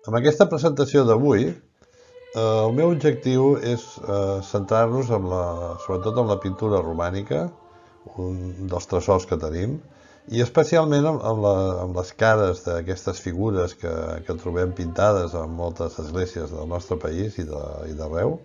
Amb aquesta presentació d'avui, el meu objectiu és centrar-nos sobretot en la pintura romànica, un dels tresors que tenim, i especialment amb les cares d'aquestes figures que trobem pintades en moltes esglésies del nostre país i d'arreu.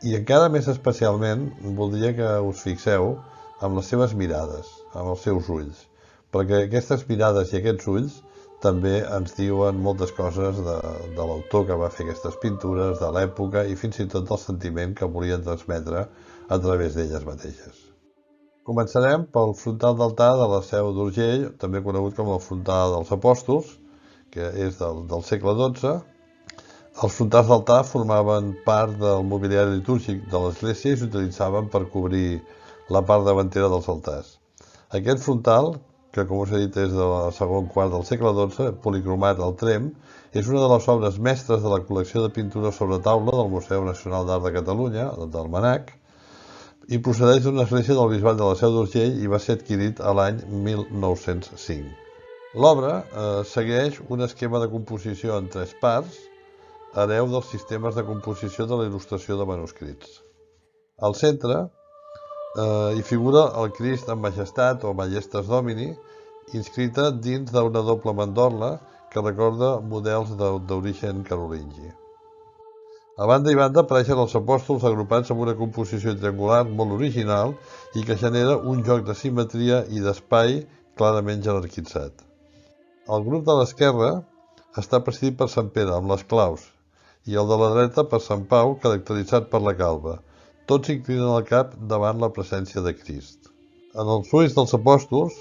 I encara més especialment voldria que us fixeu en les seves mirades, en els seus ulls, perquè aquestes mirades i aquests ulls també ens diuen moltes coses de l'autor que va fer aquestes pintures, de l'època i fins i tot del sentiment que volien transmetre a través d'elles mateixes. Començarem pel frontal d'altar de la Seu d'Urgell, també conegut com el frontal dels Apòstols, que és del segle XII. Els frontals d'altar formaven part del mobiliari litúrgic de l'església i s'utilitzaven per cobrir la part davantera dels altars. Aquest frontal, que com us he dit és del segon quart del segle XII, policromat al tremp, és una de les obres mestres de la col·lecció de pintures sobre taula del Museu Nacional d'Art de Catalunya, del MNAC, i procedeix d'una església del bisbat de la Seu d'Urgell i va ser adquirit a l'any 1905. L'obra segueix un esquema de composició en tres parts, hereu dels sistemes de composició de la il·lustració de manuscrits. Al centre hi figura el Crist en Majestat o Majestas Domini, inscrita dins d'una doble mandorla que recorda models d'origen carolingi. A banda i banda apareixen els apòstols agrupats amb una composició triangular molt original i que genera un joc de simetria i d'espai clarament jerarquitzat. El grup de l'esquerra està presidit per Sant Pere amb les claus i el de la dreta per Sant Pau, caracteritzat per la calba. Tots inclinen el cap davant la presència de Crist. En els ulls dels apòstols,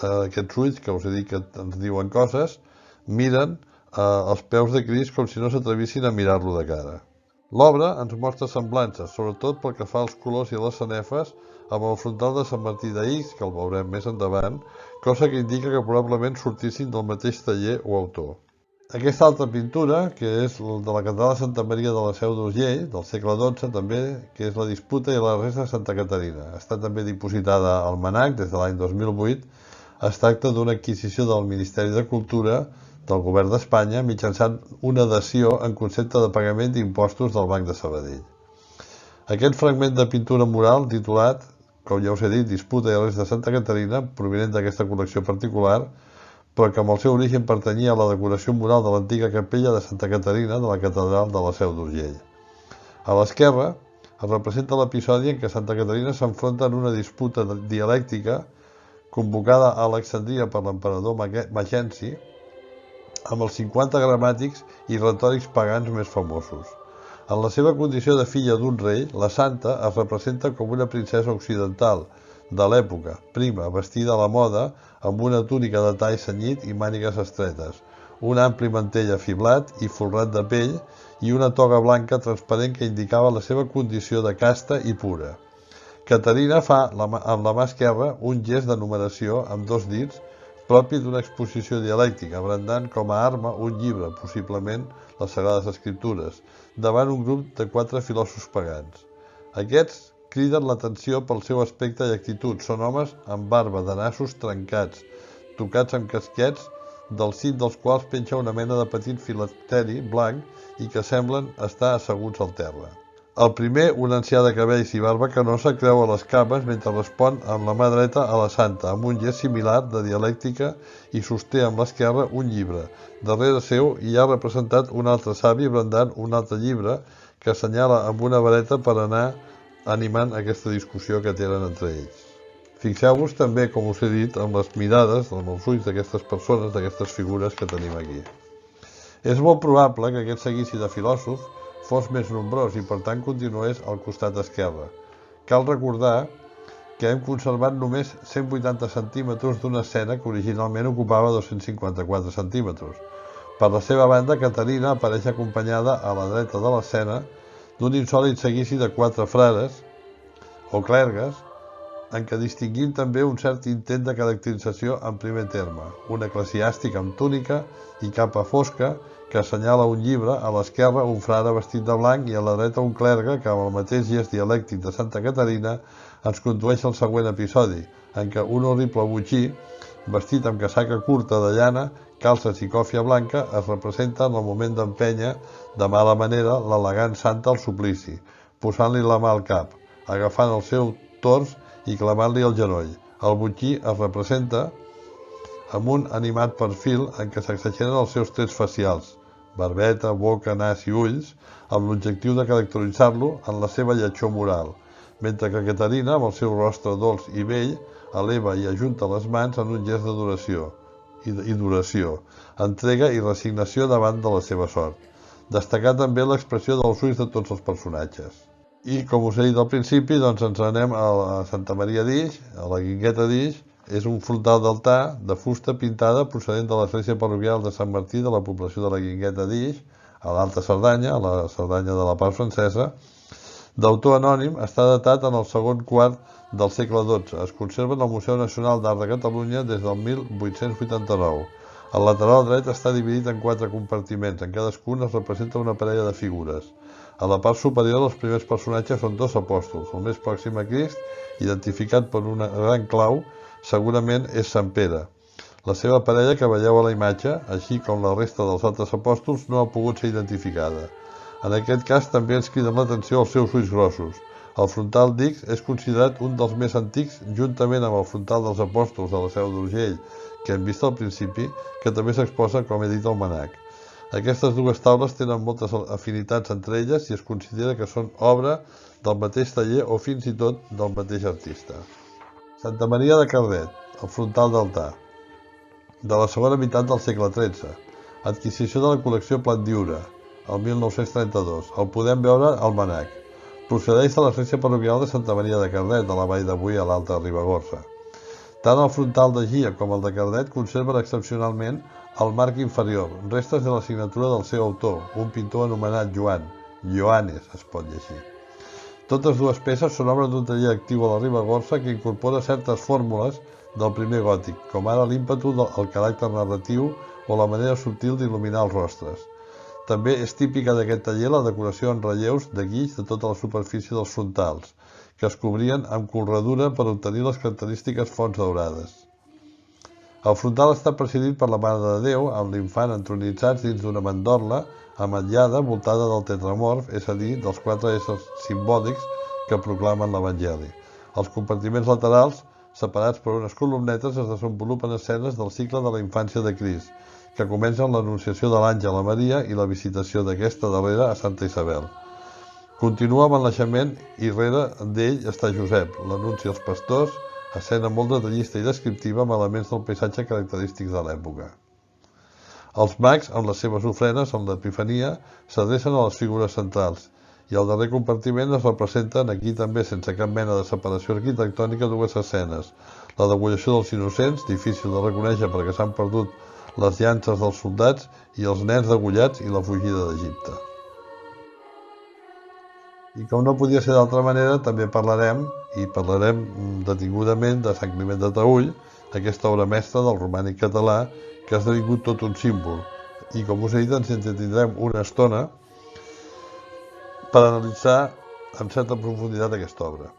aquests ulls que us he dit que ens diuen coses, miren els peus de Crist com si no s'atrevissin a mirar-lo de cara. L'obra ens mostra semblances, sobretot pel que fa als colors i a les sanefes, amb el frontal de Sant Martí d'Aix, que el veurem més endavant, cosa que indica que probablement sortissin del mateix taller o autor. Aquesta altra pintura, que és de la catedral de Santa Maria de la Seu d'Urgell, del segle XII també, que és la disputa i la resta de Santa Caterina. Està també dipositada al MNAC des de l'any 2008. Es tracta d'una adquisició del Ministeri de Cultura del Govern d'Espanya mitjançant una adhesió en concepte de pagament d'impostos del Banc de Sabadell. Aquest fragment de pintura mural titulat, com ja us he dit, Disputa i la resta de Santa Caterina, provinent d'aquesta col·lecció particular, però que amb el seu origen pertanyia a la decoració mural de l'antiga capella de Santa Caterina de la catedral de la Seu d'Urgell. A l'esquerra es representa l'episodi en què Santa Caterina s'enfronta en una disputa dialèctica convocada a Alexandria per l'emperador Magenci amb els 50 gramàtics i retòrics pagans més famosos. En la seva condició de filla d'un rei, la santa es representa com una princesa occidental de l'època, prima, vestida a la moda, amb una túnica de tall cenyit i mànigues estretes, un ampli mantell afiblat i folrat de pell i una toga blanca transparent que indicava la seva condició de casta i pura. Caterina fa amb la mà esquerra un gest de numeració amb dos dits, propi d'una exposició dialèctica, brandant com a arma un llibre, possiblement les Sagrades Escriptures, davant un grup de 4 filòsofs pagans. Aquests criden l'atenció pel seu aspecte i actitud. Són homes amb barba de nassos trencats, tocats amb casquets, del cim dels quals penja una mena de petit filateri blanc i que semblen estar asseguts al terra. El primer, un ancià de cabells i barba canosa, creua les cames mentre respon amb la mà dreta a la santa, amb un gest similar de dialèctica i sosté amb l'esquerra un llibre. Darrere seu hi ha representat un altre savi brandant un altre llibre que assenyala amb una vareta per anar animant aquesta discussió que tenen entre ells. Fixeu-vos també, com us he dit, amb les mirades, amb els ulls d'aquestes persones, d'aquestes figures que tenim aquí. És molt probable que aquest seguici de filòsofs fos més nombrós i per tant continués al costat esquerre. Cal recordar que hem conservat només 180 centímetres d'una escena que originalment ocupava 254 centímetres. Per la seva banda, Caterina apareix acompanyada a la dreta de l'escena d'un insòlit seguici de 4 frares o clergues en què distingim també un cert intent de caracterització en primer terme, un eclesiàstic amb túnica i capa fosca que assenyala un llibre, a l'esquerra un frare vestit de blanc i a la dreta un clergue que amb el mateix gest dialèctic de Santa Caterina ens condueix al següent episodi, en què un horrible botxí vestit amb casaca curta de llana, calces i còfia blanca, es representa en el moment d'empènyer de mala manera l'elegant santa al suplici, posant-li la mà al cap, agafant el seu tors i clavant-li el genoll. El botxí es representa amb un animat perfil en què s'exageren els seus trets facials, barbeta, boca, nas i ulls, amb l'objectiu de caracteritzar-lo en la seva lletjor moral, mentre que Caterina, amb el seu rostre dolç i bell, eleva i ajunta les mans en un gest d'adoració d'oració, entrega i resignació davant de la seva sort. Destacar també l'expressió dels ulls de tots els personatges. I, com us he dit al principi, doncs ens anem a Santa Maria d'Ix, a la Guingueta d'Ix. És un frontal d'altar de fusta pintada procedent de l'església parroquial de Sant Martí de la població de la Guingueta d'Ix, a l'Alta Cerdanya, a la Cerdanya de la Pau Francesa. D'autor anònim, està datat en el segon quart del segle XII. Es conserva en el Museu Nacional d'Art de Catalunya des del 1889. El lateral dret està dividit en 4 compartiments. En cadascun es representa una parella de figures. A la part superior, els primers personatges són 2 apòstols. El més pròxim a Crist, identificat per una gran clau, segurament és Sant Pere. La seva parella, que veieu a la imatge, així com la resta dels altres apòstols, no ha pogut ser identificada. En aquest cas també ens criden l'atenció els seus ulls grossos. El frontal d'Ix és considerat un dels més antics, juntament amb el frontal dels apòstols de la Seu d'Urgell, que hem vist al principi, que també s'exposa, com he dit, al Mnac. Aquestes dues taules tenen moltes afinitats entre elles i es considera que són obra del mateix taller o fins i tot del mateix artista. Santa Maria de Cardet, el frontal d'altar, de la segona meitat del segle XIII, adquisició de la col·lecció Plandiura, el 1932, el podem veure al Mnac. Procedeix de l'església parroquial de Santa Maria de Cardet, de la Vall de Boí a l'Alta Ribagorça. Tant el frontal de Gia com el de Cardet conserven excepcionalment el marc inferior, restes de la signatura del seu autor, un pintor anomenat Joan, Ioannes es pot llegir. Totes dues peces són obra d'un taller actiu a la Ribagorça que incorpora certes fórmules del primer gòtic, com ara l'ímpetu del caràcter narratiu o la manera subtil d'il·luminar els rostres. També és típica d'aquest taller la decoració en relleus de guix de tota la superfície dels frontals, que es cobrien amb colradura per obtenir les característiques fonts daurades. El frontal està presidit per la Mare de Déu, amb l'infant entronitzats dins d'una mandorla ametllada voltada del tetramorf, és a dir, dels 4 éssers simbòlics que proclamen l'Evangeli. Els compartiments laterals, separats per unes columnetes, es desenvolupen escenes del cicle de la infància de Crist, que comencen l'anunciació de l'àngel a Maria i la visitació d'aquesta darrera a Santa Isabel. Continua amb el naixement i rere d'ell està Josep, l'anunci als pastors, escena molt detallista i descriptiva amb elements del paisatge característics de l'època. Els mags, amb les seves ofrenes en l'Epifania, s'adrecen a les figures centrals, i al darrer compartiment es representen, aquí també sense cap mena de separació arquitectònica, 2 escenes. La degollació dels innocents, difícil de reconèixer perquè s'han perdut les llances dels soldats, i els nens degollats i la fugida d'Egipte. I com no podia ser d'altra manera, també parlarem detingudament de Sant Climent de Taüll, aquesta obra mestra del romànic català, que ha esdevingut tot un símbol. I com us he dit, ens entretindrem una estona per analitzar amb certa profunditat aquesta obra.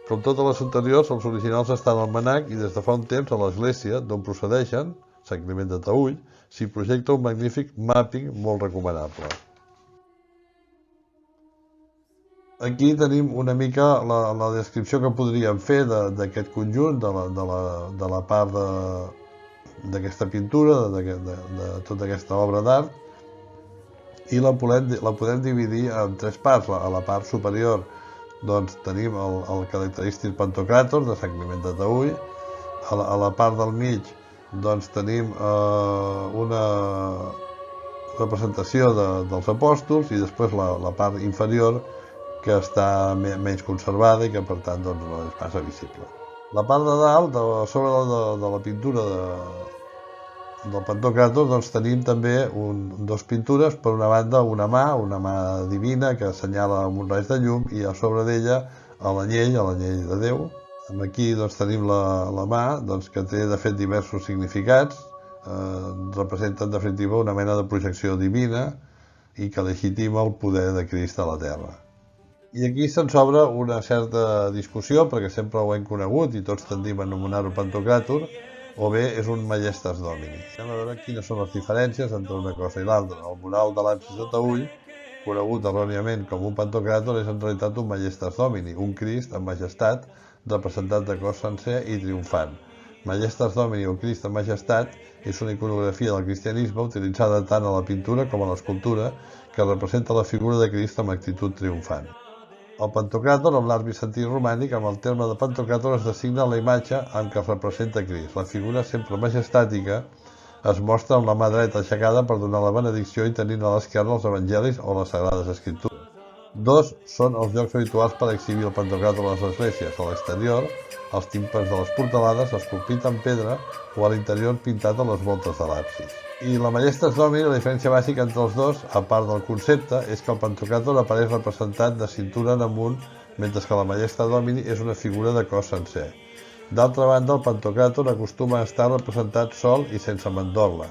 Com totes les anteriors, els originals estan al Mnac i des de fa un temps a l'església, d'on procedeixen, Sant Climent de Taüll, s'hi projecta un magnífic mapping molt recomanable. Aquí tenim una mica la descripció que podríem fer d'aquest conjunt, de la part d'aquesta pintura, de tota aquesta obra d'art, i la podem dividir en 3 parts. A la part superior doncs, tenim el característic Pantocràtor de Sant Climent de Taüll. A la part del mig doncs, tenim una representació dels apòstols i després la part inferior que està menys conservada i que per tant doncs, no és massa visible. La part de dalt, sobre de la pintura del Pantocràtor, doncs tenim també 2 pintures, per una banda una mà divina que assenyala amb un raig de llum i a sobre d'ella l'anyell de Déu. Aquí doncs, tenim la mà doncs, que té de fet diversos significats, representa en definitiva una mena de projecció divina i que legitima el poder de Crist a la terra. I aquí se'ns obre una certa discussió, perquè sempre ho hem conegut i tots tendim a anomenar-ho Pantocràtor, o bé és un Majestas Domini. Anem a veure quines són les diferències entre una cosa i l'altra. El mural de l'absis de Taüll, conegut erròniament com un Pantocràtor, és en realitat un Majestas Domini, un Crist en majestat, representat de cos sencer i triomfant. Majestas Domini o Crist en majestat és una iconografia del cristianisme utilitzada tant a la pintura com a l'escultura que representa la figura de Crist amb actitud triomfant. El Pantocràtor, amb l'art bizantí romànic, amb el terme de Pantocràtor es designa la imatge amb què es representa Crist. La figura, sempre majestàtica, es mostra amb la mà dreta aixecada per donar la benedicció i tenint a l'esquerra els evangelis o les sagrades escriptures. Dos són els llocs habituals per exhibir el Pantocràtor a les esglésies. A l'exterior, els timpans de les portalades, esculpit en pedra, o a l'interior pintat a les voltes de l'absis. I la Majestas Domini, la diferència bàsica entre els dos, a part del concepte, és que el Pantocràtor apareix representat de cintura en amunt, mentre que la Majestas Domini és una figura de cos sencer. D'altra banda, el Pantocràtor acostuma a estar representat sol i sense mandorla,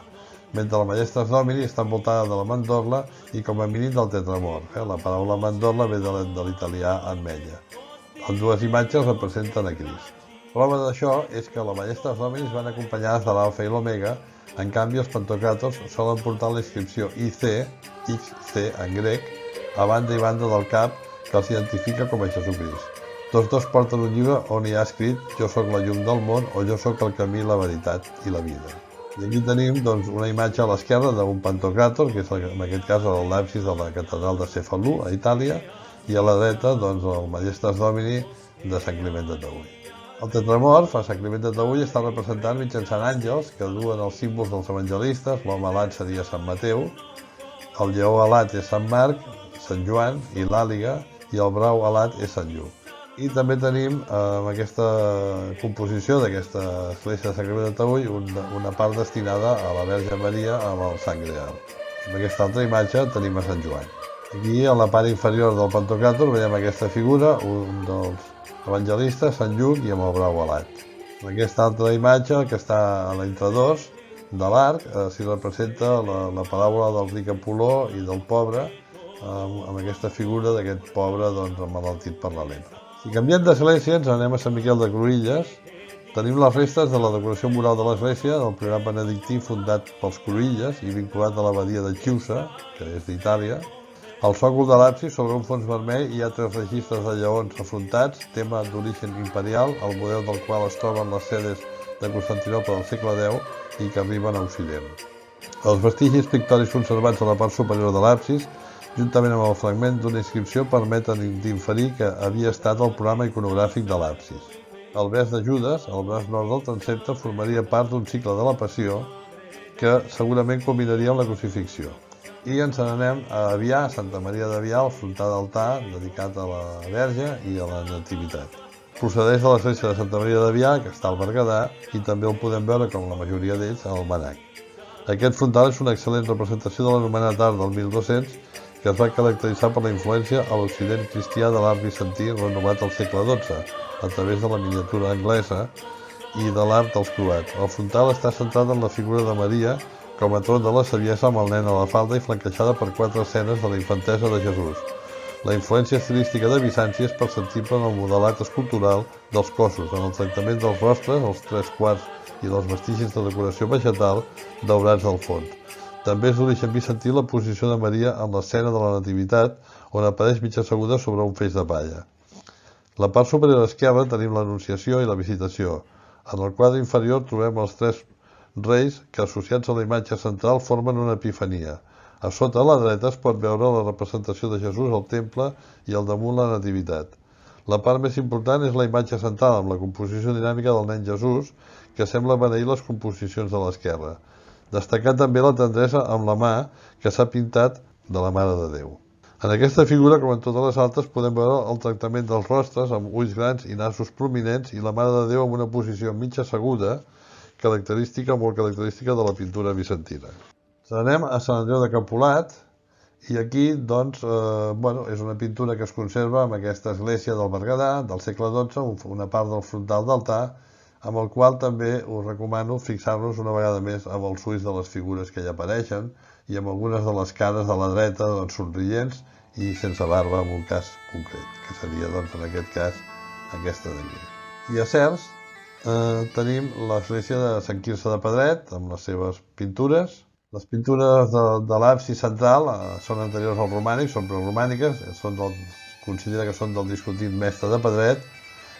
mentre la Majestas Domini està envoltada de la mandorla i com a mínim del tetramor. La paraula mandorla ve de l'italià ametlla. Les dues imatges representen a Crist. Prova d'això és que la Majestas Domini van acompanyades de l'alfa i l'omega, en canvi els Pantocràtors solen portar la inscripció IC, XC en grec, a banda i banda del cap que els identifica com a Jesucrist. Tots dos porten un llibre on hi ha escrit "Jo sóc la llum del món" o "Jo sóc el camí, la veritat i la vida". I aquí tenim una imatge a l'esquerra d'un Pantocràtor, que és en aquest cas l'absis de la catedral de Cefalù, a Itàlia, i a la dreta el Majestas Domini de Sant Climent de Taüll. El tetramorf, a Sant Climent de Taüll, està representat mitjançant àngels que duen els símbols dels evangelistes. L'home alat seria Sant Mateu, el lleó alat és Sant Marc, Sant Joan i l'àliga, i el brau alat és Sant Lluc. I també tenim en aquesta composició d'aquesta església de Sant Climent de Taüll una part destinada a la Verge Maria amb el Sant Greal. En aquesta altra imatge tenim a Sant Joan. Aquí, a la part inferior del Pantocràtor, veiem aquesta figura, un dels evangelistes, Sant Lluc, i amb el brau alat. En aquesta altra imatge, que està a l'intradós de l'arc, s'hi representa la paràbola del ric Apol·ló i del pobre, amb aquesta figura d'aquest pobre emmalaltit per la lepra. Si canviem d'església, ens anem a Sant Miquel de Cruïlles. Tenim les restes de la decoració mural de l'església, del primer benedictí fundat pels Cruïlles i vinculat a l'abadia de Chiusa, que és d'Itàlia. Al sòcol de l'absis, sobre un fons vermell, hi ha 3 registres de lleons afrontats, tema d'origen imperial, el model del qual es troben les sedes de Constantinoble del segle X i que arriben a Occident. Els vestigis pictòrics conservats a la part superior de l'absis, juntament amb el fragment d'una inscripció, permeten d'inferir que havia estat el programa iconogràfic de l'absis. El vers de Judes, el braç nord del transsepte, formaria part d'un cicle de la Passió que segurament culminaria amb la crucifixió. I ens n'anem a Avià, a Santa Maria d'Avià, al frontal d'altar dedicat a la Verge i a la Nativitat. Procedeix de l'església de Santa Maria d'Avià, que està al Berguedà, i també el podem veure, com la majoria d'ells, al Manac. Aquest frontal és una excel·lent representació de l'anomenat art del 1200, que es va caracteritzar per la influència a l'occident cristià de l'art bizantí renovat al segle XII, a través de la miniatura anglesa i de l'art dels croats. El frontal està centrat en la figura de Maria com a tron de la saviesa amb el nen a la falda i flanquejada per 4 escenes de la infantesa de Jesús. La influència estilística de Bizanci és perceptible en el modelat escultural dels cossos, en el tractament dels rostres, els 3 quarts i dels vestigis de decoració vegetal daurats al fons. També és d'origen bizantí la posició de Maria en l'escena de la Nativitat, on apareix mig asseguda sobre un feix de palla. A la part superior esquerra tenim l'Anunciació i la Visitació. En el quadre inferior trobem els 3 reis que, associats a la imatge central, formen una epifania. A sota, a la dreta, es pot veure la representació de Jesús al temple i al damunt la Nativitat. La part més important és la imatge central, amb la composició dinàmica del nen Jesús, que sembla beneir les composicions de l'esquerra. Destacar també la tendresa amb la mà que s'ha pintat de la Mare de Déu. En aquesta figura, com en totes les altres, podem veure el tractament dels rostres amb ulls grans i nassos prominents i la Mare de Déu en una posició mig asseguda, molt característica de la pintura bizantina. Anem a Sant Andreu de Campolat i aquí és una pintura que es conserva amb aquesta església del Berguedà del segle XII, una part del frontal d'altar, amb el qual també us recomano fixar-nos una vegada més amb els ulls de les figures que hi apareixen i amb algunes de les cares de la dreta somrients i sense barba en un cas concret, que seria en aquest cas aquesta d'aquí. I a Cercs Tenim l'església de Sant Quirze de Pedret, amb les seves pintures. Les pintures de l'absis central són anteriors als romànics, són preromàniques, considera que són del discutit mestre de Pedret,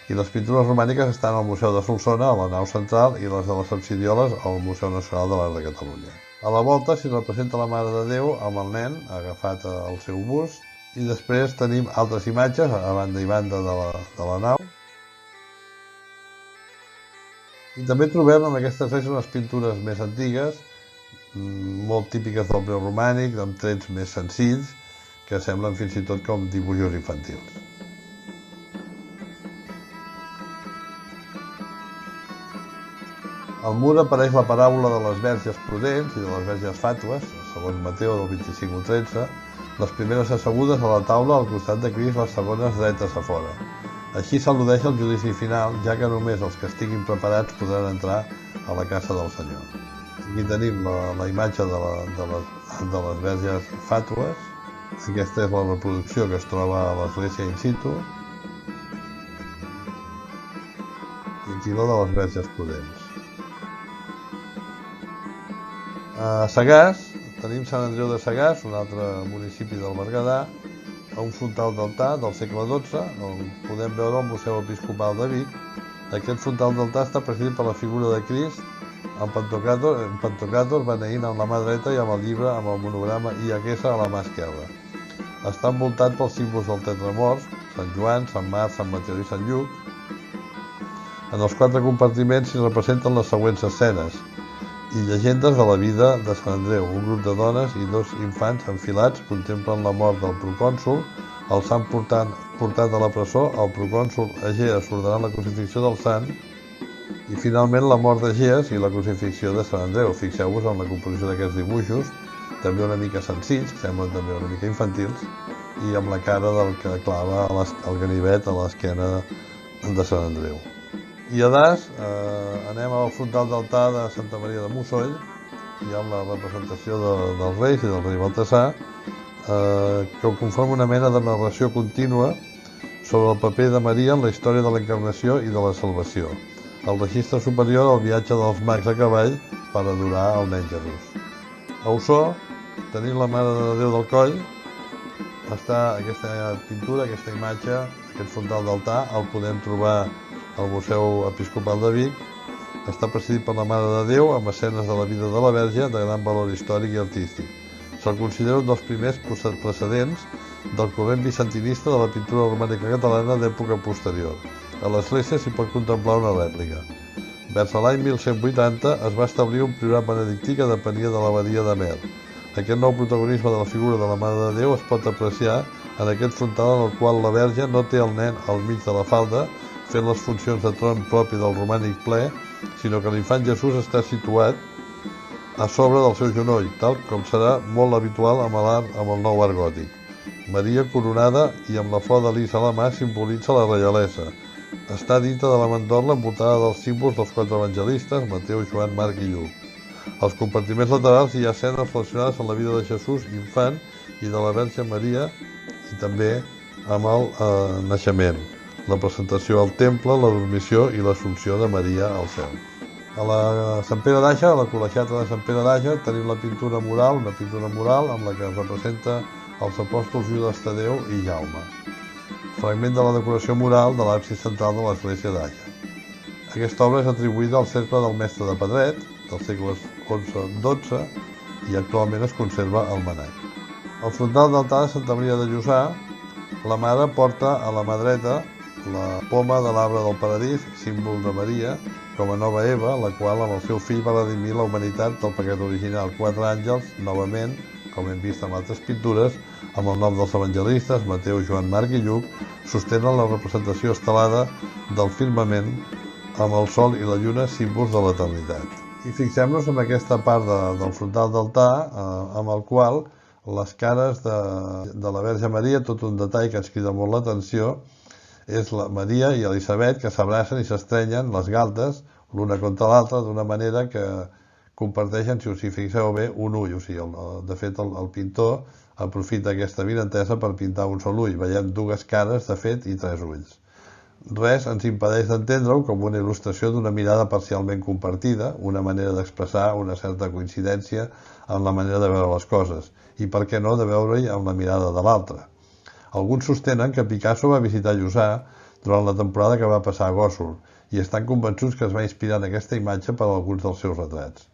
i les pintures romàniques estan al Museu de Solsona, a la nau central, i les de les absidioles al Museu Nacional de l'Art de Catalunya. A la volta s'hi representa la Mare de Déu amb el nen agafat al seu bust, i després tenim altres imatges a banda i banda de la nau. I també trobem en aquesta església unes pintures més antigues, molt típiques del preromànic, amb trets més senzills, que semblen fins i tot com dibuixos infantils. Al mur apareix la paràbola de les verges prudents i de les verges fàtues, segons Mateu del 25-13, les primeres assegudes a la taula al costat de Crist, les segones dretes a fora. Així s'al·ludeix al judici final, ja que només els que estiguin preparats podran entrar a la casa del Senyor. Aquí tenim la imatge de les verges fàtues. Aquesta és la reproducció que es troba a l'església in situ. I aquí la de les verges prudents. A Sagàs tenim Sant Andreu de Sagàs, un altre municipi del Berguedà, a un frontal d'altar del segle XII, on podem veure el Museu Episcopal de Vic. Aquest frontal d'altar està presidit per la figura de Crist, amb Pantocràtor beneint amb la mà dreta i amb el llibre amb el monograma IHS a la mà esquerra. Està envoltat pels símbols del tetramorf, Sant Joan, Sant Marc, Sant Mateu i Sant Lluc. En els 4 compartiments s'hi representen les següents escenes i llegendes de la vida de Sant Andreu. Un grup de dones i 2 infants enfilats contemplen la mort del procònsol, el sant portat a la presó, el procònsol Egeas ordenant la crucifixió del sant, i finalment la mort d'Egeas i la crucifixió de Sant Andreu. Fixeu-vos en la composició d'aquests dibuixos, també una mica senzills, que semblen també una mica infantils, i amb la cara del que clava el ganivet a l'esquena de Sant Andreu. I a Das anem al frontal d'altar de Santa Maria de Mussoll, i amb la representació dels Reis i del rei Baltasar, que conforma una mena de narració contínua sobre el paper de Maria en la història de l'encarnació i de la salvació. Al registre superior, el viatge dels mags a cavall per adorar el nen Jesús. A Ossó tenim la Mare de Déu del Coll. Està aquesta pintura, aquesta imatge, aquest frontal d'altar, el podem trobar al Museu Episcopal de Vic. Està presidit per la Mare de Déu amb escenes de la vida de la Verge de gran valor històric i artístic. Se'l considera un dels primers precedents del corrent bizantinista de la pintura romànica catalana d'època posterior. A l'església s'hi pot contemplar una rèplica. Vers l'any 1180 es va establir un priorat benedictí que depenia de l'abadia d'Amer. Aquest nou protagonisme de la figura de la Mare de Déu es pot apreciar en aquest frontal en el qual la Verge no té el nen al mig de la falda, fent les funcions de tron propi del romànic ple, sinó que l'infant Jesús està situat a sobre del seu genoll, tal com serà molt habitual amb el nou art gòtic. Maria coronada i amb la flor de lis a la mà simbolitza la reialesa. Està dintre de la mandorla envoltada dels símbols dels 4 evangelistes, Mateu, Joan, Marc i Lluc. Als compartiments laterals hi ha escenes relacionades amb la vida de Jesús, infant, i de la Verge Maria, i també amb el naixement, la presentació al temple, la dormició i l'assumpció de Maria al cel. A la Sant Pere d'Àger, a la col·legiata de Sant Pere d'Àger, tenim la pintura mural, una pintura mural amb la que es representa els apòstols Judes Tadeu i Jaume. Fragment de la decoració mural de l'absis central de l'església d'Àger. Aquesta obra és atribuïda al cercle del mestre de Pedret, dels segles XI-XII, i actualment es conserva al Manac. Al frontal d'altar de Santa Maria de Lluçà, la Mare porta a la mà dreta la poma de l'arbre del paradís, símbol de Maria, com a nova Eva, la qual amb el seu fill va redimir la humanitat del pecat original. 4 àngels, novament, com hem vist en altres pintures, amb el nom dels evangelistes, Mateu, Joan, Marc i Lluc, sostenen la representació estelada del firmament amb el sol i la lluna, símbols de l'eternitat. I fixem-nos en aquesta part del frontal d'altar, amb el qual les cares de la Verge Maria, tot un detall que ens crida molt l'atenció, és la Maria i Elisabet que s'abracen i s'estrenyen les galtes l'una contra l'altra d'una manera que comparteixen, si us hi fixeu bé, un ull. O sigui, de fet, el pintor aprofita aquesta avinentesa per pintar un sol ull. Veiem 2 cares, de fet, i 3 ulls. Res ens impedeix d'entendre-ho com una il·lustració d'una mirada parcialment compartida, una manera d'expressar una certa coincidència en la manera de veure les coses, i per què no de veure-hi amb la mirada de l'altre. Alguns sostenen que Picasso va visitar Lluçà durant la temporada que va passar a Gósol i estan convençuts que es va inspirar en aquesta imatge per a alguns dels seus retrats.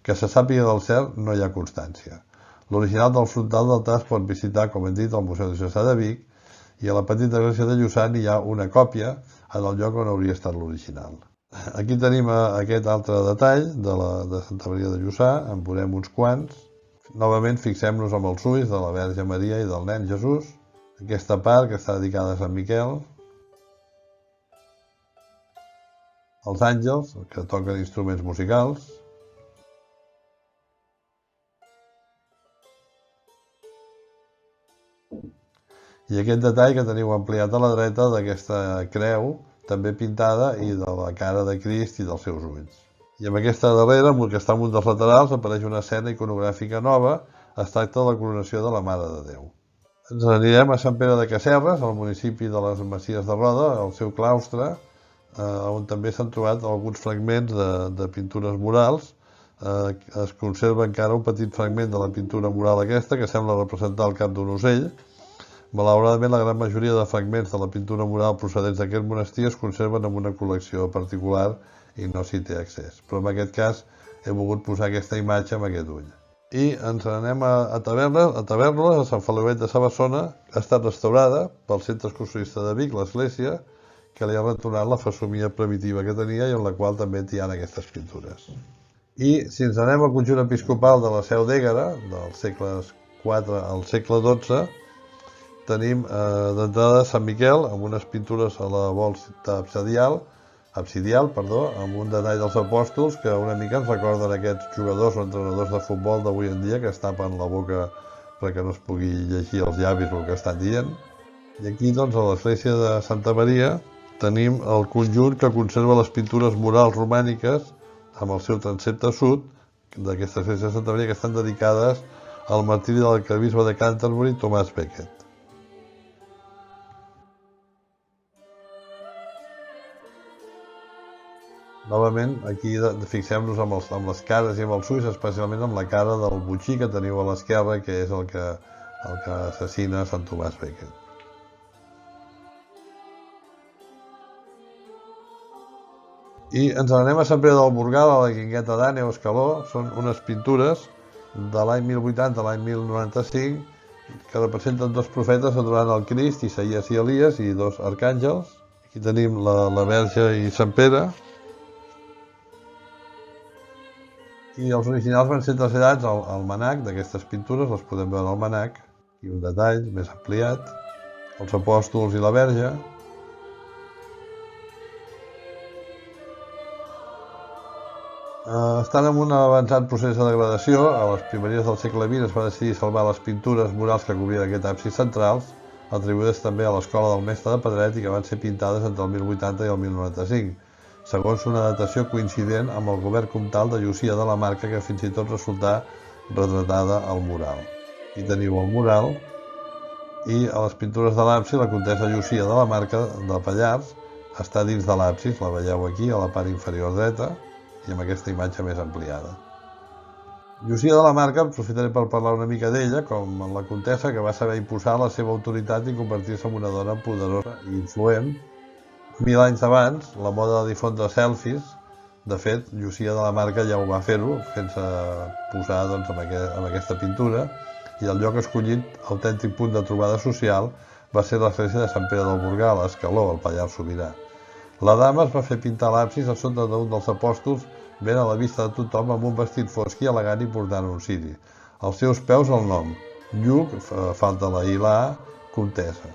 Que se sàpiga del cert no hi ha constància. L'original del frontal d'altar es pot visitar, com hem dit, al Museu de Jussà de Vic, i a la petita església de Lluçà hi ha una còpia en el lloc on hauria estat l'original. Aquí tenim aquest altre detall de Santa Maria de Lluçà, en veurem uns quants. Novament fixem-nos amb els ulls de la Verge Maria i del nen Jesús. Aquesta part que està dedicada a Sant Miquel. Els àngels, que toquen instruments musicals. I aquest detall que teniu ampliat a la dreta d'aquesta creu, també pintada, i de la cara de Crist i dels seus ulls. I amb aquesta darrera, que està en un dels laterals, apareix una escena iconogràfica nova, es tracta de la coronació de la Mare de Déu. Ens anirem a Sant Pere de Casserres, al municipi de les Masies de Roda, al seu claustre, on també s'han trobat alguns fragments de pintures murals. Es conserva encara un petit fragment de la pintura mural aquesta, que sembla representar el cap d'un ocell. Malauradament, la gran majoria de fragments de la pintura mural procedents d'aquest monestir es conserven en una col·lecció particular i no s'hi té accés. Però en aquest cas he volgut posar aquesta imatge amb aquest ull. I ens n'anem a Tavèrnoles, a Sant Feliuet de Sabassona, que ha estat restaurada pel Centre Excursionista de Vic, l'església, que li ha retornat la fesomia primitiva que tenia i en la qual també hi ha aquestes pintures. I si ens anem al conjunt episcopal de la Seu d'Ègara, dels segles IV al segle XII, tenim d'entrada Sant Miquel amb unes pintures a la volta absidial, amb un detall dels apòstols que una mica ens recorden aquests jugadors o entrenadors de futbol d'avui en dia que es tapen la boca perquè no es pugui llegir els llavis el que estan dient. I aquí, doncs, a l'església de Santa Maria tenim el conjunt que conserva les pintures murals romàniques amb el seu transsepte sud d'aquesta església de Santa Maria, que estan dedicades al martiri de l'arquebisbe de Canterbury, Tomàs Becket. Novament, aquí fixem-nos amb les cares i amb els ulls, especialment amb la cara del botxí que teniu a l'esquerra, que és el que assassina Sant Tomàs Becket. I ens n'anem a Sant Pere del Burgal, a la Guingueta d'Àneu, Escaló. Són unes pintures de l'any 1080 a l'any 1095 que representen dos profetes adorant el Crist, Isaïes i Elies, i dos arcàngels. Aquí tenim la Verge i Sant Pere. I els originals van ser traslladats al manac d'aquestes pintures, les podem veure al manac, i un detall més ampliat, els apòstols i la Verge. Estan en un avançat procés de degradació. A les primeries del segle XX es va decidir salvar les pintures murals que cobrien aquest absis centrals, atribuïdes també a l'escola del mestre de Pedret i que van ser pintades entre el 1080 i el 1095. Segons una datació coincident amb el govern comtal de Llucia de la Marca, que fins i tot resultà retratada al mural. Aquí teniu el mural, i a les pintures de l'absis, la comtessa Llucia de la Marca de Pallars està dins de l'absis, la veieu aquí a la part inferior dreta, i amb aquesta imatge més ampliada. Llucia de la Marca, aprofitaré per parlar una mica d'ella, com la comtessa que va saber imposar la seva autoritat i convertir-se en una dona poderosa i influent. 1000 anys abans, la moda de difondre selfies, de fet, Llucia de la Marca ja ho va fer-ho, fent-se posar amb aquesta pintura, i el lloc escollit, autèntic punt de trobada social, va ser l'església de Sant Pere del Burgal, a Escaló, al Pallars Sobirà. La dama es va fer pintar l'absis a sota d'un dels apòstols, ben a la vista de tothom, amb un vestit fosc i elegant i portant un ciri. Als seus peus el nom, Lluc, falta la I, la A, comtessa.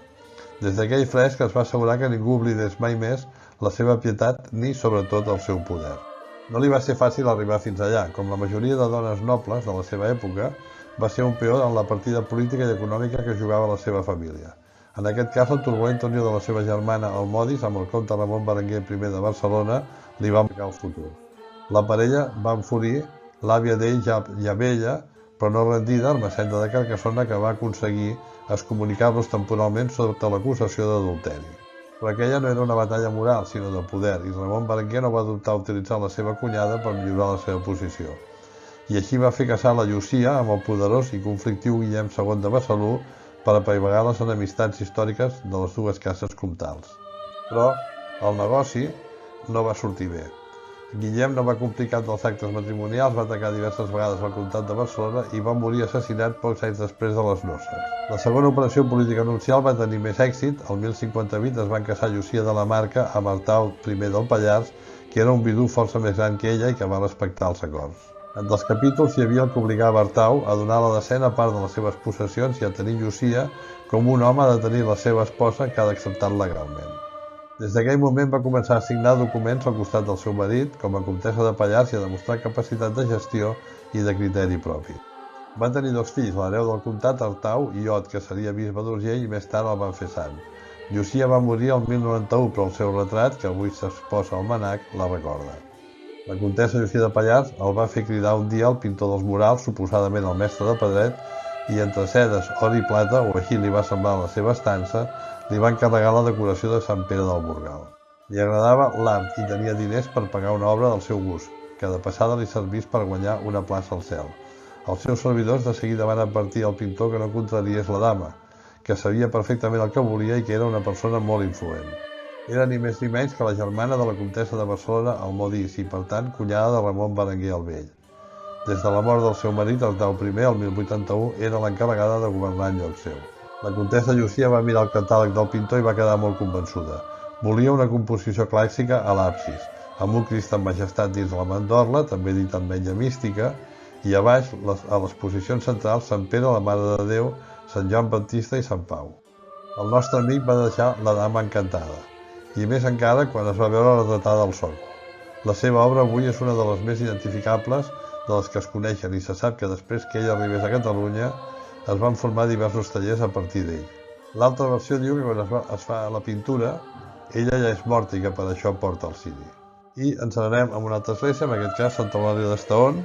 Des d'aquell fresc es va assegurar que ningú oblidés mai més la seva pietat ni, sobretot, el seu poder. No li va ser fàcil arribar fins allà. Com la majoria de dones nobles de la seva època, va ser un peó en la partida política i econòmica que jugava la seva família. En aquest cas, la turbulenta unió de la seva germana Almodis amb el comte Ramon Berenguer I de Barcelona li va marcar el futur. La parella va enfurir l'àvia d'ell ja vella, però no rendida, Ermessenda de Carcassona, que va aconseguir excomunicar-los temporalment sota l'acusació d'adulteri. Però aquella no era una batalla moral, sinó de poder, i Ramon Berenguer no va dubtar a utilitzar la seva cunyada per millorar la seva posició. I així va fer casar la Llucia amb el poderós i conflictiu Guillem II de Besalú per apaivagar les enemistats històriques de les dues cases comtals. Però el negoci no va sortir bé. Guillem no va complir cap dels actes matrimonials, va atacar diverses vegades al comtat de Barcelona i va morir assassinat pocs anys després de les noces. La segona operació política nupcial va tenir més èxit. El 1058 es van casar Llucia de la Marca amb Artau I del Pallars, que era un vidú força més gran que ella i que va respectar els acords. En dels capítols hi havia el que obligava Artau a donar la desena part de les seves possessions i a tenir Llucia com un home ha de tenir la seva esposa que ha d'acceptar legalment. Des d'aquell moment va començar a signar documents al costat del seu marit, com a comtessa de Pallars, i a demostrar capacitat de gestió i de criteri propi. Va tenir dos fills, l'hereu del comtat, Artau, i Ot, que seria bisbe d'Urgell, i més tard el van fer sant. Llucia va morir el 1091, però el seu retrat, que avui s'exposa al Mnac, la recorda. La comtessa Llucia de Pallars el va fer cridar un dia al pintor dels murals, suposadament el mestre de Pedret, i entre sedes, or i plata, o així li va semblar la seva estança, li va encarregar la decoració de Sant Pere del Burgal. Li agradava l'art i tenia diners per pagar una obra del seu gust, que de passada li servís per guanyar una plaça al cel. Els seus servidors de seguida van advertir al pintor que no contraries la dama, que sabia perfectament el que volia i que era una persona molt influent. Era ni més ni menys que la germana de la comtessa de Barcelona, Almodís, i per tant cunyada de Ramon Berenguer el Vell. Des de la mort del seu marit, Artau I, el 1081, era l'encarregada de governar en lloc seu. La comtessa Llucia va mirar el catàleg del pintor i va quedar molt convençuda. Volia una composició clàssica a l'absis, amb un Crist en majestat dins la mandorla, també dit amb menja mística, i a baix, a les posicions centrals, Sant Pere, la Mare de Déu, Sant Joan Baptista i Sant Pau. El nostre amic va deixar la dama encantada, i més encara quan es va veure retratada al sòcol. La seva obra avui és una de les més identificables de les que es coneixen i se sap que després que ella arribés a Catalunya es van formar diversos tallers a partir d'ell. L'altra versió diu que quan es fa la pintura, ella ja és morta i que per això porta el ciri. I ens n'anem amb una altra església, en aquest cas Santa Eulàlia d'Estaón.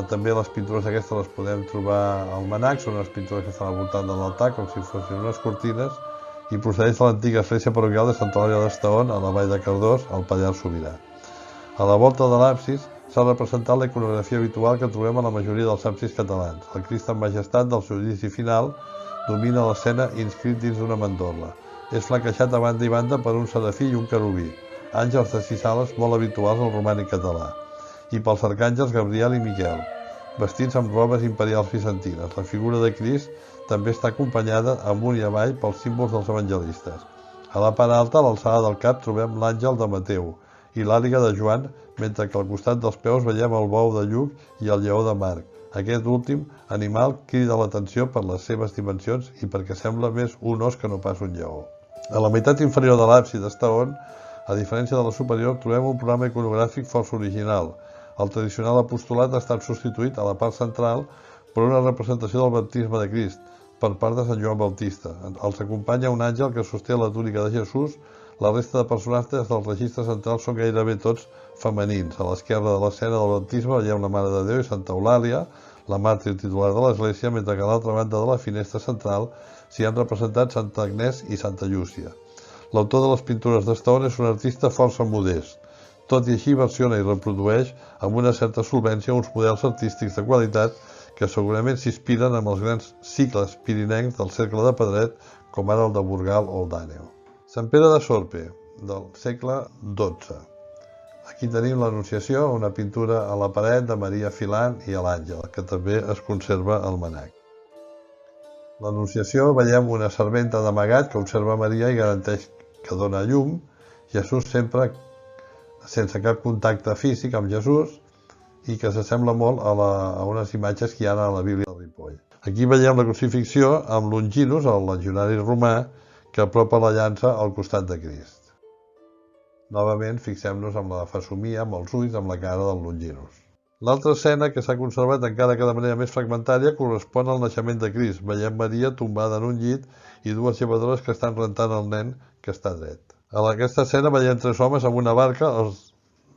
També les pintures aquestes les podem trobar al Mnac, són unes pintures que estan al voltant de l'altar, com si fossin unes cortines, i procedeix de l'antiga església parroquial de Santa Eulàlia d'Estaón, a la vall de Cardós, al Pallars Sobirà. A la volta de l'absis s'ha representat la iconografia habitual que trobem a la majoria dels absis catalans. El Crist en majestat del seu judici final domina l'escena inscrit dins d'una mandorla. És flanquejat a banda i banda per un serafí i un querubí, àngels de 6 ales molt habituals al romànic català, i pels arcàngels Gabriel i Miquel, vestits amb robes imperials bizantines. La figura de Crist també està acompanyada amunt i avall pels símbols dels evangelistes. A la part alta, a l'alçada del cap, trobem l'àngel de Mateu i l'àliga de Joan, mentre que al costat dels peus veiem el bou de Lluc i el lleó de Marc. Aquest últim animal crida l'atenció per les seves dimensions i perquè sembla més un os que no pas un lleó. A la meitat inferior de l'absis d'Estaón, a diferència de la superior, trobem un programa iconogràfic força original. El tradicional apostolat ha estat substituït a la part central per una representació del baptisme de Crist per part de Sant Joan Bautista. Els acompanya un àngel que sosté la túnica de Jesús. La resta de personatges del registre central són gairebé tots femenins. A l'esquerra de l'escena del baptisme veiem la Mare de Déu i Santa Eulàlia, la màrtir titular de l'Església, mentre que a l'altra banda de la finestra central s'hi han representat Santa Agnès i Santa Llúcia. L'autor de les pintures d'Estaón és un artista força modest. Tot i així versiona i reprodueix amb una certa solvència uns models artístics de qualitat que segurament s'inspiren amb els grans cicles pirinencs del cercle de Pedret, com ara el de Burgal o el d'Àneu. Sant Pere de Sorpe, del segle XII. Aquí tenim l'Anunciació, una pintura a la paret de Maria filant i a l'àngel, que també es conserva al Mnac. L'Anunciació veiem una serventa d'amagat que observa Maria i garanteix que dona llum, Jesús sempre sense cap contacte físic amb Jesús i que s'assembla molt a unes imatges que hi ha a la Bíblia de Ripoll. Aquí veiem la crucifixió amb Longinus, el legionari romà, que apropa la llança al costat de Crist. Novament, fixem-nos amb la fesomia, amb els ulls, amb la cara del Longinus. L'altra escena que s'ha conservat encara que de manera més fragmentària correspon al naixement de Crist. Veiem Maria tombada en un llit i dues llevadores que estan rentant el nen que està dret. A aquesta escena veiem 3 homes amb una barca, els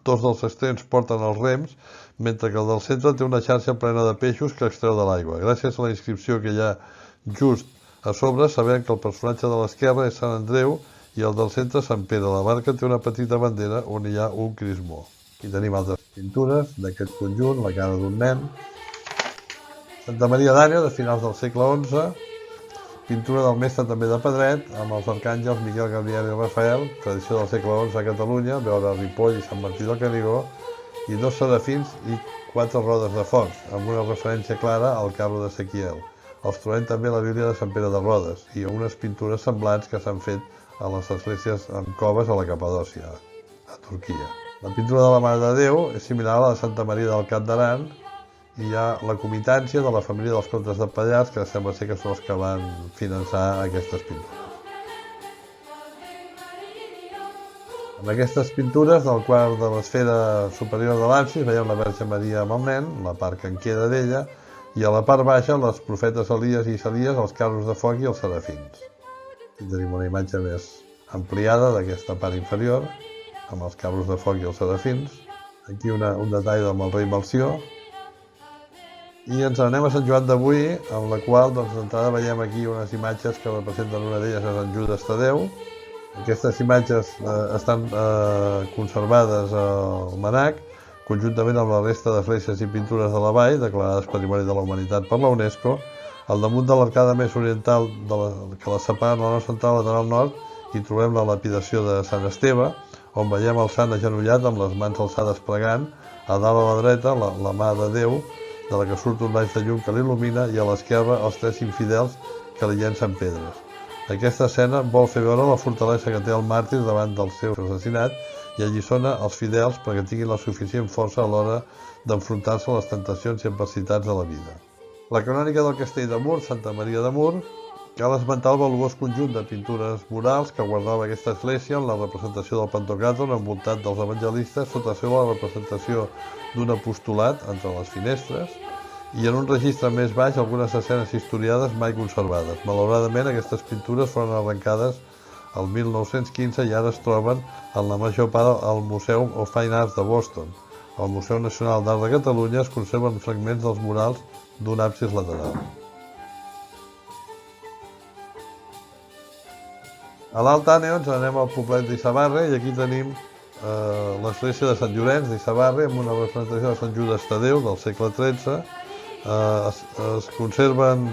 2 dels extrems porten els rems, mentre que el del centre té una xarxa plena de peixos que extreu de l'aigua. Gràcies a la inscripció que hi ha just a sobre, sabem que el personatge de l'esquerra és Sant Andreu i el del centre Sant Pere. La barca té una petita bandera on hi ha un crismó. Aquí tenim altres pintures d'aquest conjunt, la cara d'un nen. Santa Maria d'Àneu, de finals del segle XI, pintura del mestre també de Pedret, amb els arcàngels Miquel, Gabriel i Rafael, tradició del segle XI a Catalunya, veure Ripoll i Sant Martí del Canigó, i 2 serafins i 4 rodes de foc, amb una referència clara al carro d'Ezequiel. Els trobem també a la Bíblia de Sant Pere de Rodes i unes pintures semblants que s'han fet a les esglésies en coves a la Capadòcia, a Turquia. La pintura de la Mare de Déu és similar a la de Santa Maria del Cap d'Aran i hi ha la comitància de la família dels comtes de Pallars, que sembla ser que són els que van finançar aquestes pintures. En aquestes pintures del quart de l'esfera superior de l'absis veiem la Verge Maria amb el nen, la part que en queda d'ella, i a la part baixa les profetes Elies i Isaies, els carros de foc i els serafins. Aquí tenim una imatge més ampliada d'aquesta part inferior, amb els carros de foc i els serafins. Aquí un detall amb el rei Melcior. I ens anem a Sant Joan d'Avui, en la qual d'entrada veiem aquí unes imatges que representen, una d'elles és en Judes Tadeu. Aquestes imatges estan conservades al MNAC, conjuntament amb la resta d'esglésies i pintures de la vall, declarades Patrimoni de la Humanitat per la UNESCO. Al damunt de l'arcada més oriental que la separa la nau central lateral nord, hi trobem la lapidació de Sant Esteve, on veiem el sant agenollat amb les mans alçades pregant, a dalt a la dreta la mà de Déu, de la que surt un raig de llum que l'il·lumina, i a l'esquerra els 3 infidels que li llencen pedres. Aquesta escena vol fer veure la fortalesa que té el màrtir davant del seu assassinat i alliçona els fidels perquè tinguin la suficient força a l'hora d'enfrontar-se a les tentacions i adversitats de la vida. La crònica del castell de Mur, Santa Maria de Mur, cal esmentar el valuós conjunt de pintures murals que guardava aquesta església en la representació del Pantocràtor envoltat dels evangelistes, sota seu la representació d'un apostolat entre les finestres, i en un registre més baix algunes escenes historiades mai conservades. Malauradament, aquestes pintures foren arrencades el 1915 i ara es troben en la major part al Museu of Fine Arts de Boston. Al Museu Nacional d'Art de Catalunya es conserven fragments dels murals d'un absis lateral. A l'Alt Àneu ens anem al poblet d'Issabarre i aquí tenim l'església de Sant Llorenç d'Issabarre amb una representació de Sant Judes Tadeu del segle XIII. Es conserven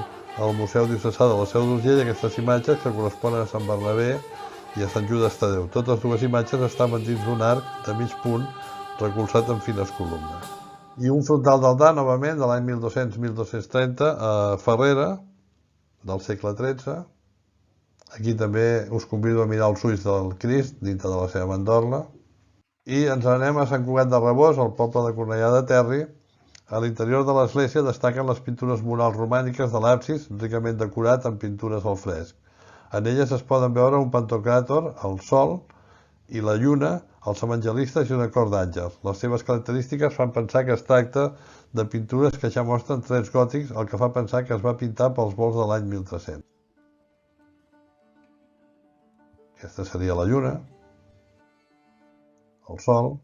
al Museu Diocesà de la Seu d'Urgell aquestes imatges que corresponen a Sant Bernabé i a Sant Judes Tadeu. Totes dues imatges estaven dins d'un arc de mig punt recolzat en fines columnes. I un frontal d'altar, novament, de l'any 1200-1230, a Ferrera, del segle XIII. Aquí també us convido a mirar els ulls del Crist dintre de la seva mandorla. I ens anem a Sant Cugat de Rabós, al poble de Cornellà de Terri. A l'interior de l'església destaquen les pintures murals romàniques de l'absis, ricament decorat amb pintures al fresc. En elles es poden veure un pantocràtor, el sol, i la lluna, els evangelistes i una cor d'àngels. Les seves característiques fan pensar que es tracta de pintures que ja mostren trets gòtics, el que fa pensar que es va pintar pels volts de l'any 1300. Aquesta seria la lluna, el sol.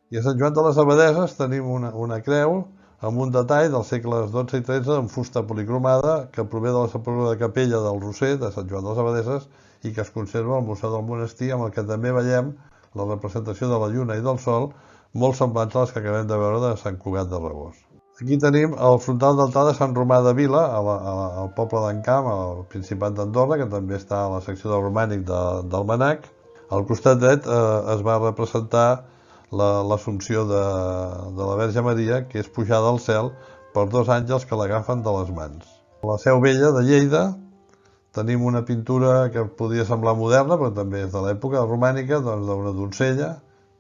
I a Sant Joan de les Abadesses tenim una creu amb un detall dels segles XII i XIII amb fusta policromada que prové de la sepultura de capella del Roser de Sant Joan de les Abadesses i que es conserva al Museu del Monestir, amb el que també veiem la representació de la lluna i del sol molt semblants a les que acabem de veure de Sant Cugat de Rabós. Aquí tenim el frontal d'altar de Sant Romà de Vila, al poble d'Encamp, al Principat d'Andorra, que també està a la secció del romànic del MNAC. Al costat dret es va representar l'Assumpció de la Verge Maria, que és pujada al cel per 2 àngels que l'agafen de les mans. A la Seu Vella de Lleida tenim una pintura que podria semblar moderna, però també és de l'època romànica, d'una donzella,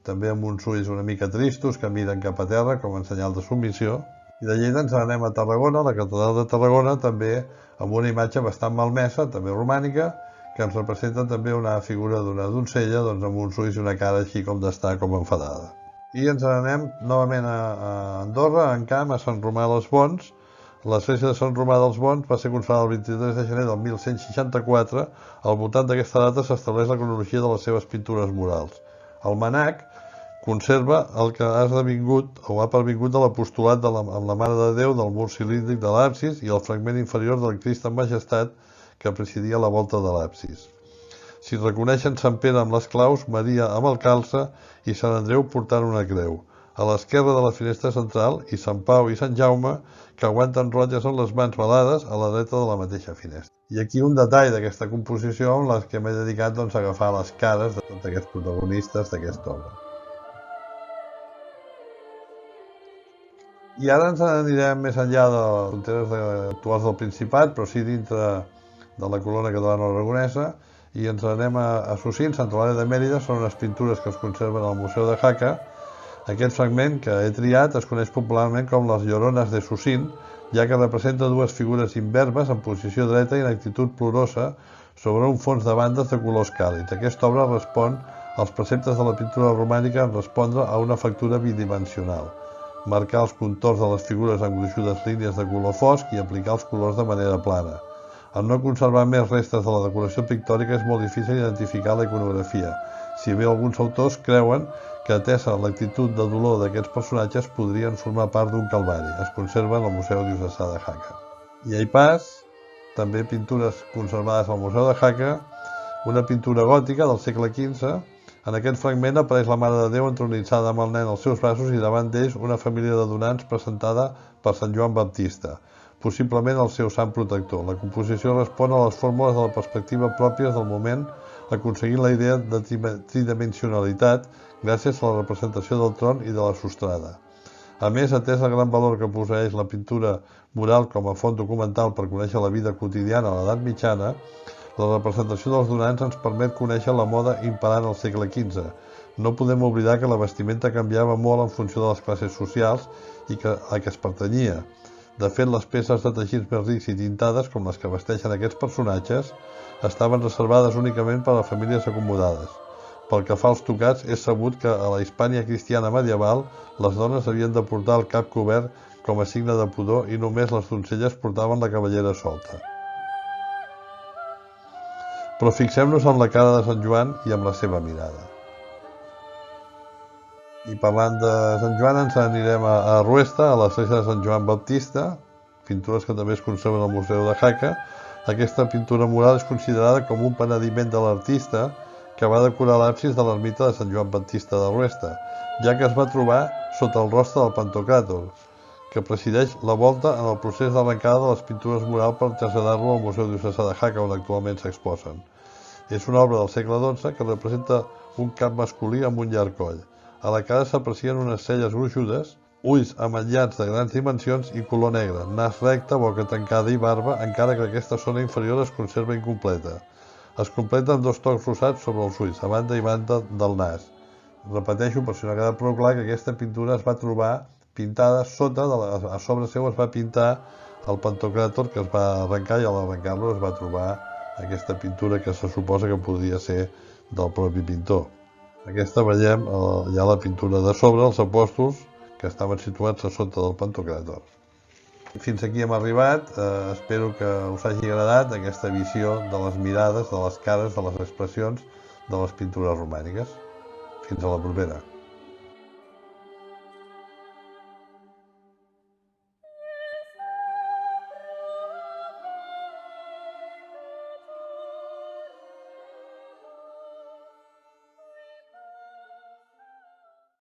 també amb uns ulls una mica tristos que miren cap a terra com a senyal de submissió. I de Lleida ens anem a Tarragona, la catedral de Tarragona, també amb una imatge bastant malmesa, també romànica, que ens representa també una figura d'una donzella amb uns ulls i una cara així com d'estar com enfadada. I ens anem novament a Andorra, a Encamp, a Sant Romà dels Bons. L'església de Sant Romà dels Bons va ser construïda el 23 de gener del 1164. Al voltant d'aquesta data s'estableix la cronologia de les seves pintures murals. El MNAC conserva el que ha esdevingut o ha pervingut de l'apostolat amb la Mare de Déu del mur cilíndric de l'absis i el fragment inferior del Crist en Majestat que presidia la volta de l'absis. S'hi reconeixen Sant Pere amb les claus, Maria amb el calze i Sant Andreu portant una creu. A l'esquerra de la finestra central, i Sant Pau i Sant Jaume, que aguanten rotlles amb les mans velades a la dreta de la mateixa finestra. I aquí un detall d'aquesta composició en les que m'he dedicat a agafar les cares de tots aquests protagonistes d'aquesta obra. I ara ens anirem més enllà de les fronteres actuals del Principat, però sí dintre de la corona catalana-aragonesa, i ens anem a Socint, Santa Eulàlia de Mèrida. Són unes pintures que es conserven al Museu de Jaca. Aquest fragment que he triat es coneix popularment com les Llorones de Socint, ja que representa dues figures imberbes en posició dreta i en actitud plorosa sobre un fons de bandes de colors càlids. Aquesta obra respon als preceptes de la pintura romànica en respondre a una factura bidimensional, marcar els contorns de les figures amb gruixudes línies de color fosc i aplicar els colors de manera plana. Al no conservar més restes de la decoració pictòrica és molt difícil identificar la iconografia, si bé alguns autors creuen que, atesa l'actitud de dolor d'aquests personatges, podrien formar part d'un calvari. Es conserven al Museu Diocesà de Jaca. I a pas, també pintures conservades al Museu de Jaca, una pintura gòtica del segle XV. En aquest fragment apareix la Mare de Déu entronitzada amb el nen als seus braços i davant d'ells una família de donants presentada per Sant Joan Baptista, possiblement el seu sant protector. La composició respon a les fórmules de la perspectiva pròpies del moment, aconseguint la idea de tridimensionalitat gràcies a la representació del tron i de la sostrada. A més, atès el gran valor que posseeix la pintura mural com a font documental per conèixer la vida quotidiana a l'edat mitjana, la representació dels donants ens permet conèixer la moda imperant al segle XV. No podem oblidar que la vestimenta canviava molt en funció de les classes socials a què es pertanyia. De fet, les peces de teixits més rics i tintades, com les que vesteixen aquests personatges, estaven reservades únicament per a famílies acomodades. Pel que fa als tocats, és sabut que a la Hispània cristiana medieval les dones havien de portar el cap cobert com a signe de pudor i només les donzelles portaven la cabellera solta. Però fixem-nos en la cara de Sant Joan i amb la seva mirada. I parlant de Sant Joan, ens anirem a Ruesta, a l'església de Sant Joan Baptista, pintures que també es conserven al Museu de Jaca. Aquesta pintura mural és considerada com un penediment de l'artista que va decorar l'absis de l'ermita de Sant Joan Baptista de Ruesta, ja que es va trobar sota el rostre del Pantocràtor, que presideix la volta en el procés d'arrencada de les pintures murals per traslladar-lo al Museu Diocesà de Jaca, on actualment s'exposen. És una obra del segle XII que representa un cap masculí amb un llarg coll. A la cara s'aprecien unes celles gruixudes, ulls ametllats de grans dimensions i color negre, nas recte, boca tancada i barba, encara que aquesta zona inferior es conserva incompleta. Es completa amb dos tocs rosats sobre els ulls, a banda i banda del nas. Repeteixo, per si no ha quedat prou clar, que aquesta pintura es va trobar pintada sota, a sobre seu es va pintar el Pantocràtor que es va arrencar, i a l'arrencar-lo es va trobar aquesta pintura que se suposa que podria ser del propi pintor. Aquesta veiem ja la pintura de sobre, els apòstols, que estaven situats a sota del Pantocràtor. Fins aquí hem arribat. Espero que us hagi agradat aquesta visió de les mirades, de les cares, de les expressions de les pintures romàniques. Fins a la propera.